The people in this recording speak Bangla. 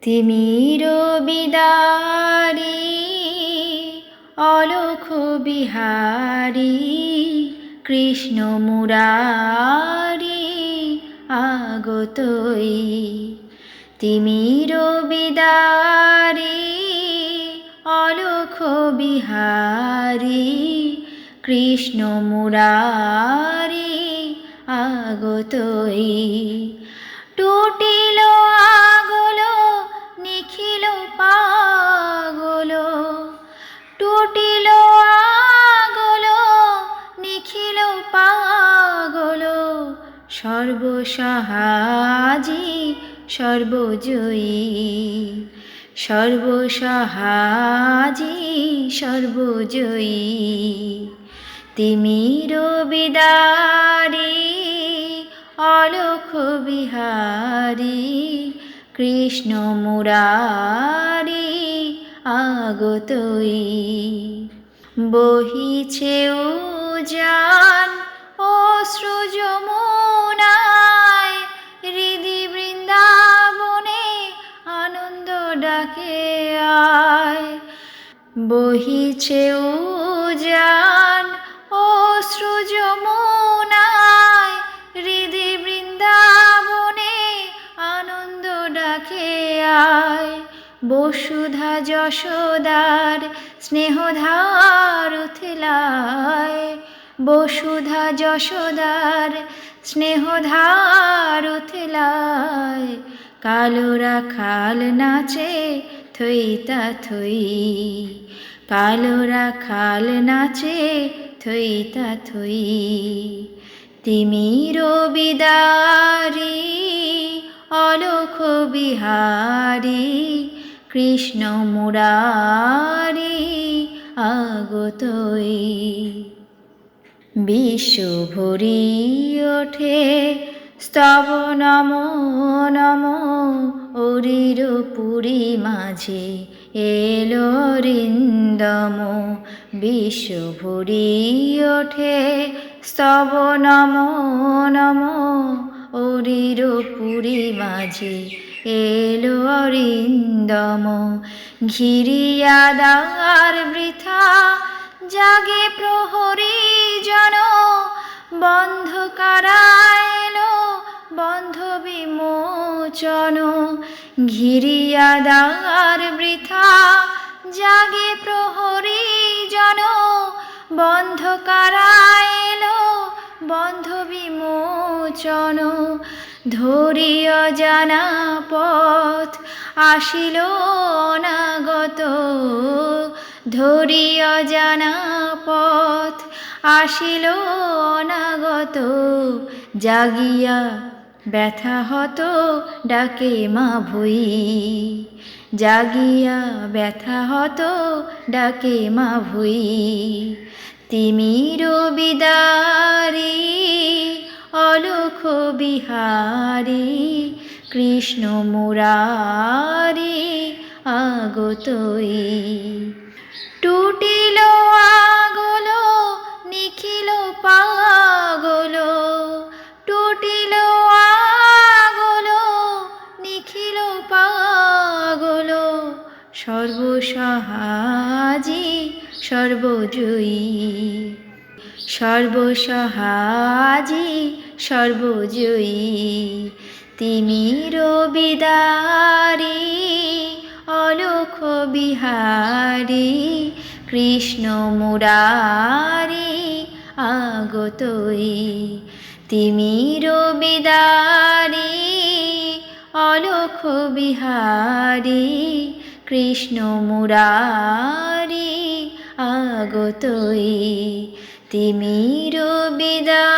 তিমির বিদারি অলোক বিহারী কৃষ্ণ মুরারি আগতই। তিমির বিদারি অলোক বিহারী কৃষ্ণ মুরারি আগতই। টুটিল আগল নিখিল পাগল, টুটিল আগল নিখিল পাগল, সর্বসাহাজি সর্বজয়ী, সর্বসাহাজি সর্বজয়ী। তিমির বিদারি অলোক বিহারী কৃষ্ণ মুরারি আগতই। বহিছে উজান অশ্রু যমুনায়, হৃদি বৃন্দাবনে আনন্দ ডাকে আয়। বহিছে উজান অশ্রু যমুনায়, হৃদি বৃন্দাবনে আনন্দ ডাকে আয়। বসুধা যশোদার স্নেহধার উথলায়, বসুধা যশোদার স্নেহধার উথলায়। কালো রাখাল নাচে থইতা থই, কালো রাখাল নাচে থইতা থই। তিমির বিদারি অলোক বিহারী কৃষ্ণ মুরারি আগতই। বিশ্ব ভরি ওঠে স্তব নমো নমো, অরির পুরী মাঝে এলো রিন্দম। বিশ্ব ভরি ওঠে স্তব নমো নমো, অরির পুরী মাঝে এলো অরিন্দম। ঘিরিয়া দ্বার বৃথা জাগে প্রহরী জন, বন্ধ কারা এলো বন্ধ বিমোচন। ঘিরিয়া দ্বার বৃথা জাগে প্রহরী জন, বন্ধ কারা এলো বন্ধ বিমোচন। ধরিয়া জানা পথ আসিল অনাগত, ধরিয়া জানা পথ আসিল অনাগত। জাগিয়া ব্যথা হত ডাকে মা ভই, জাগিয়া ব্যথা হত ডাকে মা ভই। তিমির বিদারি অলোক বিহারী কৃষ্ণ মুরারি আগতই। টুটিল আগল নিখিল পাগল, টুটিল আগল নিখিল পাগল, সর্বসাহাজি সর্বজয়ী, সর্বসাহাজি সর্বজয়ী। তিমির বিদারি অলোক বিহারী কৃষ্ণ মুরারি আগতই। তিমির বিদারি অলোক বিহারী কৃষ্ণ মুরারি আগতই। তিমির বিদারি